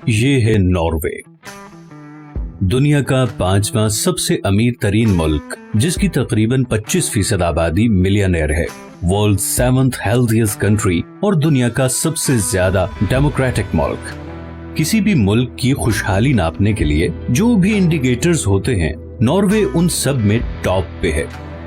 ये है नॉर्वे, दुनिया का 5वां सबसे अमीर तरीन मुल्क, जिसकी तकरीबन 25% आबादी मिलियनेयर है, वर्ल्ड 7th हेल्थीएस्ट कंट्री और दुनिया का सबसे ज्यादा डेमोक्रेटिक मुल्क। किसी भी मुल्क की खुशहाली नापने के लिए जो भी इंडिकेटर्स होते हैं, नॉर्वे उन सब में टॉप पे है।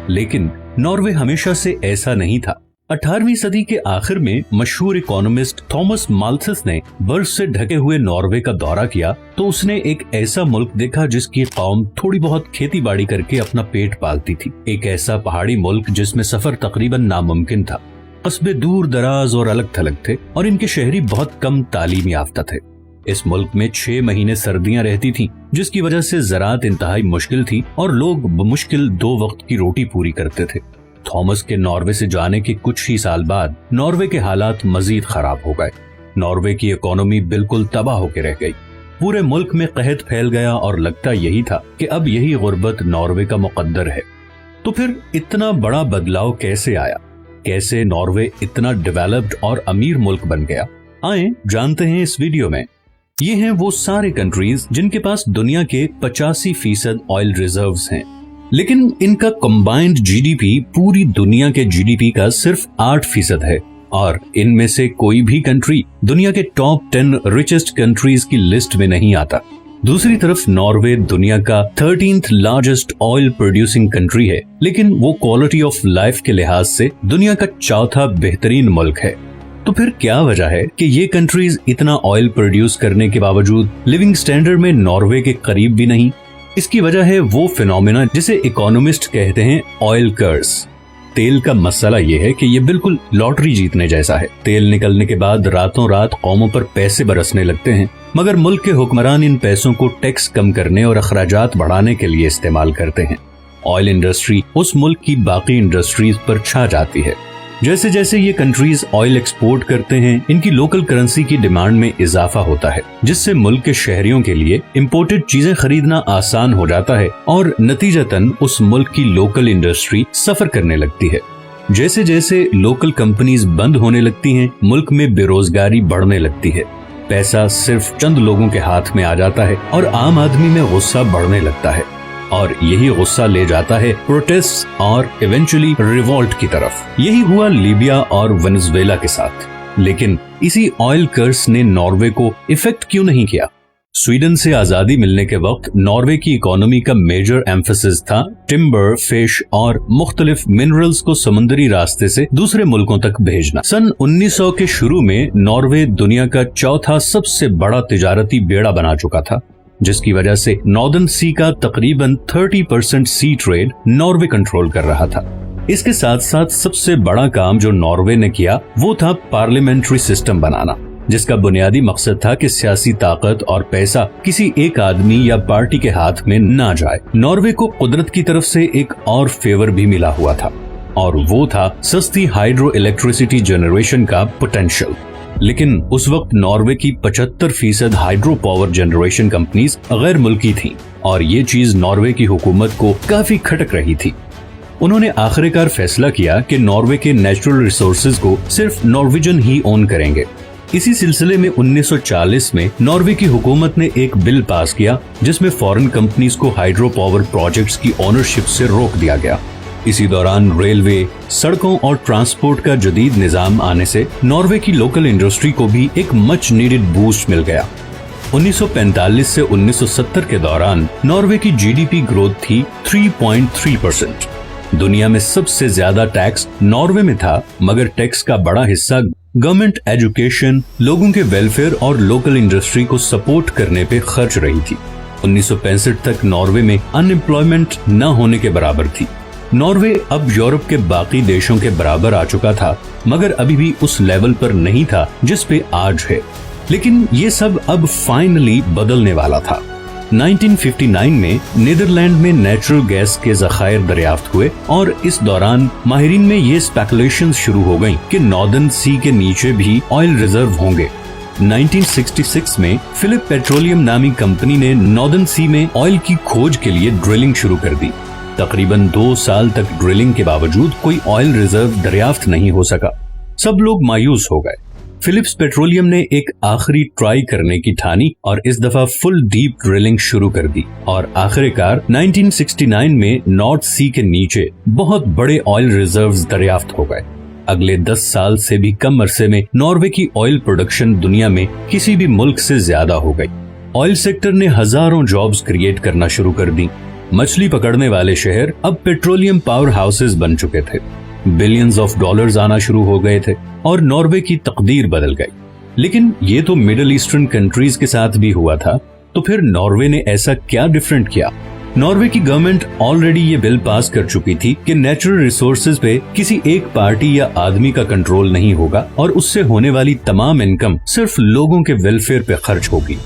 लेकिन नॉर्वे हमेशा से ऐसा नहीं था। 18वीं सदी के आखिर में मशहूर इकोनॉमिस्ट थॉमस माल्थस ने बर्फ से ढके हुए नॉर्वे का दौरा किया तो उसने एक ऐसा मुल्क देखा जिसकी कौम थोड़ी बहुत खेती बाड़ी करके अपना पेट पालती थी। एक ऐसा पहाड़ी मुल्क जिसमें सफर तकरीबन नामुमकिन था। कस्बे दूर दराज और अलग थलग थे और इनके शहरी बहुत कम तालीम याफ्ता थे। इस मुल्क में 6 महीने सर्दियां रहती थीं, जिसकी वजह से ज़राअत इंतहाई मुश्किल थी और लोग बमुश्किल 2 वक्त की रोटी पूरी करते थे। थॉमस के नॉर्वे से जाने के कुछ ही साल बाद नॉर्वे के हालात मजीद खराब हो गए। नॉर्वे की इकोनॉमी बिल्कुल तबाह होकर रह गई। पूरे मुल्क में कहत फैल गया और लगता यही था कि अब यही गुर्बत नॉर्वे का मुकद्दर है। तो फिर इतना बड़ा बदलाव कैसे आया? कैसे नॉर्वे इतना डेवलप्ड और अमीर मुल्क बन गया? आए जानते हैं इस वीडियो में। ये हैं वो सारे कंट्रीज जिनके पास दुनिया के 85% ऑयल रिजर्व्स हैं, लेकिन इनका कंबाइंड जीडीपी पूरी दुनिया के जीडीपी का सिर्फ 8% है और इनमें से कोई भी कंट्री दुनिया के टॉप 10 रिचेस्ट कंट्रीज की लिस्ट में नहीं आता। दूसरी तरफ नॉर्वे दुनिया का 13th largest oil producing country है, लेकिन वो क्वालिटी ऑफ लाइफ के लिहाज से दुनिया का 4था बेहतरीन मुल्क है। तो फिर क्या वजह है कि ये कंट्रीज इतना ऑयल प्रोड्यूस करने के बावजूद लिविंग स्टैंडर्ड में नॉर्वे के करीब भी नहीं? इसकी वजह है वो फिनोमेना जिसे इकोनॉमिस्ट कहते हैं ऑयल कर्स। तेल का मसला ये है कि ये बिल्कुल लॉटरी जीतने जैसा है। तेल निकलने के बाद रातों रात कौमों पर पैसे बरसने लगते हैं, मगर मुल्क के हुक्मरान इन पैसों को टैक्स कम करने और अखराजात बढ़ाने के लिए इस्तेमाल करते हैं। ऑयल इंडस्ट्री उस मुल्क की बाकी इंडस्ट्रीज पर छा जाती है। जैसे जैसे ये कंट्रीज ऑयल एक्सपोर्ट करते हैं, इनकी लोकल करेंसी की डिमांड में इजाफा होता है, जिससे मुल्क के शहरियों के लिए इम्पोर्टेड चीजें खरीदना आसान हो जाता है और नतीजतन उस मुल्क की लोकल इंडस्ट्री सफर करने लगती है। जैसे जैसे लोकल कंपनीज बंद होने लगती हैं, मुल्क में बेरोजगारी बढ़ने लगती है। पैसा सिर्फ चंद लोगों के हाथ में आ जाता है और आम आदमी में गुस्सा बढ़ने लगता है और यही गुस्सा ले जाता है प्रोटेस्ट और इवेंचुअली रिवॉल्ट की तरफ। यही हुआ लीबिया और वेनेजुएला के साथ। लेकिन इसी ऑयल कर्स ने नॉर्वे को इफेक्ट क्यों नहीं किया? स्वीडन से आजादी मिलने के वक्त नॉर्वे की इकोनॉमी का मेजर एम्फेसिस था टिम्बर, फिश और मुख्तलिफ मिनरल्स को समुद्री रास्ते से दूसरे मुल्कों तक भेजना। सन 1900 के शुरू में नॉर्वे दुनिया का 4था सबसे बड़ा तिजारती बेड़ा बना चुका था, जिसकी वजह से नॉर्दर्न सी का तकरीबन 30% सी ट्रेड नॉर्वे कंट्रोल कर रहा था। इसके साथ साथ सबसे बड़ा काम जो नॉर्वे ने किया वो था पार्लियामेंट्री सिस्टम बनाना, जिसका बुनियादी मकसद था कि सियासी ताकत और पैसा किसी एक आदमी या पार्टी के हाथ में ना जाए। नॉर्वे को कुदरत की तरफ से एक और फेवर भी मिला हुआ था और वो था सस्ती हाइड्रो इलेक्ट्रिसिटी जनरेशन का पोटेंशियल। लेकिन उस वक्त नॉर्वे की 75% हाइड्रो पावर जनरेशन कंपनीज गैर मुल्की थीं और ये चीज नॉर्वे की हुकूमत को काफी खटक रही थी। उन्होंने आखिरकार फैसला किया कि नॉर्वे के नेचुरल रिसोर्सेज को सिर्फ नॉर्वेजन ही ओन करेंगे। इसी सिलसिले में 1940 में नॉर्वे की हुकूमत ने एक बिल पास किया जिसमें फॉरेन कंपनीज को हाइड्रो पावर प्रोजेक्ट्स की ओनरशिप से रोक दिया गया। इसी दौरान रेलवे, सड़कों और ट्रांसपोर्ट का जदीद निजाम आने से नॉर्वे की लोकल इंडस्ट्री को भी एक मच नीडेड बूस्ट मिल गया। 1945 से 1970 के दौरान नॉर्वे की जीडीपी ग्रोथ थी 3.3%। दुनिया में सबसे ज्यादा टैक्स नॉर्वे में था, मगर टैक्स का बड़ा हिस्सा गवर्नमेंट एजुकेशन, लोगों के वेलफेयर और लोकल इंडस्ट्री को सपोर्ट करने पे खर्च रही थी। 1965 तक नॉर्वे में अनएम्प्लॉयमेंट न होने के बराबर थी। नॉर्वे अब यूरोप के बाकी देशों के बराबर आ चुका था, मगर अभी भी उस लेवल पर नहीं था जिस पे आज है। लेकिन ये सब अब फाइनली बदलने वाला था। 1959 में नीदरलैंड में नेचुरल गैस के ज़खायर दरियाफ्त हुए और इस दौरान माहिरीन में ये स्पेकुलेशंस शुरू हो गईं कि नॉर्दर्न सी के नीचे भी ऑयल रिजर्व होंगे। 1966 में फिलिप पेट्रोलियम नामी कंपनी ने नॉर्दर्न सी में ऑयल की खोज के लिए ड्रिलिंग शुरू कर दी। तकरीबन 2 साल तक ड्रिलिंग के बावजूद कोई ऑयल रिजर्व दरियाफ्त नहीं हो सका। सब लोग मायूस हो गए। फिलिप्स पेट्रोलियम ने एक आखिरी ट्राई करने की ठानी और इस दफा फुल डीप ड्रिलिंग शुरू कर दी और आखिरकार 1969 में नॉर्थ सी के नीचे बहुत बड़े ऑयल रिजर्व्स दरियाफ्त हो गए। अगले 10 साल से भी कम अरसे में नॉर्वे की ऑयल प्रोडक्शन दुनिया में किसी भी मुल्क से ज्यादा हो गई। ऑयल सेक्टर ने हजारों जॉब्स क्रिएट करना शुरू कर दी। मछली पकड़ने वाले शहर अब पेट्रोलियम पावर हाउसेस बन चुके थे। बिलियंस ऑफ डॉलर्स आना शुरू हो गए थे और नॉर्वे की तकदीर बदल गई। लेकिन ये तो मिडिल ईस्टर्न कंट्रीज के साथ भी हुआ था, तो फिर नॉर्वे ने ऐसा क्या डिफरेंट किया? नॉर्वे की गवर्नमेंट ऑलरेडी ये बिल पास कर चुकी थी कि नेचुरल रिसोर्सेज पे किसी एक पार्टी या आदमी का कंट्रोल नहीं होगा और उससे होने वाली तमाम इनकम सिर्फ लोगों के वेलफेयर पे खर्च होगी।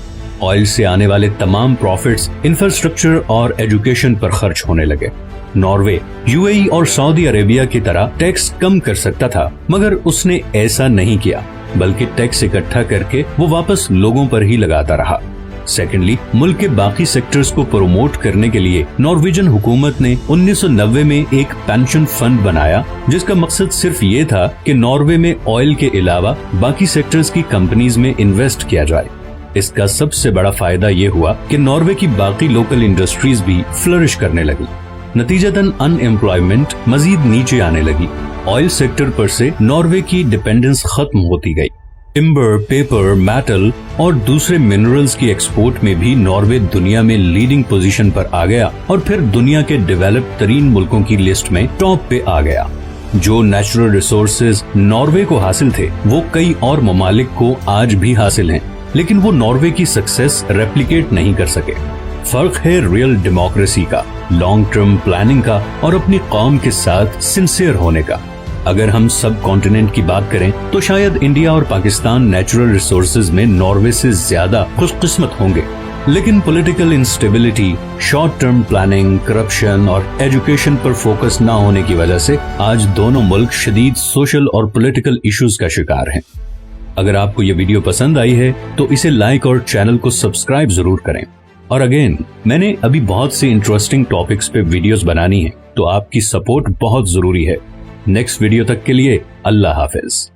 ऑयल से आने वाले तमाम प्रॉफिट्स इंफ्रास्ट्रक्चर और एजुकेशन पर खर्च होने लगे। नॉर्वे यूएई और सऊदी अरेबिया की तरह टैक्स कम कर सकता था, मगर उसने ऐसा नहीं किया, बल्कि टैक्स इकट्ठा करके वो वापस लोगों पर ही लगाता रहा। सेकेंडली, मुल्क के बाकी सेक्टर्स को प्रमोट करने के लिए नॉर्वेजियन हुकूमत ने 1990 में एक पेंशन फंड बनाया, जिसका मकसद सिर्फ ये था कि नॉर्वे में ऑयल के अलावा बाकी सेक्टर्स की कंपनीज में इन्वेस्ट किया जाए। इसका सबसे बड़ा फायदा ये हुआ कि नॉर्वे की बाकी लोकल इंडस्ट्रीज भी फ्लरिश करने लगी। नतीजतन अनएम्प्लॉयमेंट मजीद नीचे आने लगी। ऑयल सेक्टर पर से नॉर्वे की डिपेंडेंस खत्म होती गई। टिम्बर, पेपर, मेटल और दूसरे मिनरल्स की एक्सपोर्ट में भी नॉर्वे दुनिया में लीडिंग पोजीशन पर आ गया और फिर दुनिया के डेवलप्ड तरीन मुल्कों की लिस्ट में टॉप पे आ गया। जो नेचुरल रिसोर्सेज नॉर्वे को हासिल थे, वो कई और ममालिक को आज भी हासिल हैं, लेकिन वो नॉर्वे की सक्सेस रेप्लिकेट नहीं कर सके। फर्क है रियल डेमोक्रेसी का, लॉन्ग टर्म प्लानिंग का और अपनी कौम के साथ सिंसियर होने का। अगर हम सब कॉन्टिनेंट की बात करें तो शायद इंडिया और पाकिस्तान नेचुरल रिसोर्सेज में नॉर्वे से ज्यादा खुशकिस्मत होंगे, लेकिन political instability, short term planning, corruption और एजुकेशन पर फोकस न होने की वजह से आज दोनों मुल्क शदीद सोशल और पॉलिटिकल इश्यूज का शिकार हैं। अगर आपको ये वीडियो पसंद आई है तो इसे लाइक और चैनल को सब्सक्राइब जरूर करें। और अगेन, मैंने अभी बहुत से इंटरेस्टिंग टॉपिक्स पे वीडियोस बनानी है, तो आपकी सपोर्ट बहुत जरूरी है। नेक्स्ट वीडियो तक के लिए अल्लाह हाफिज।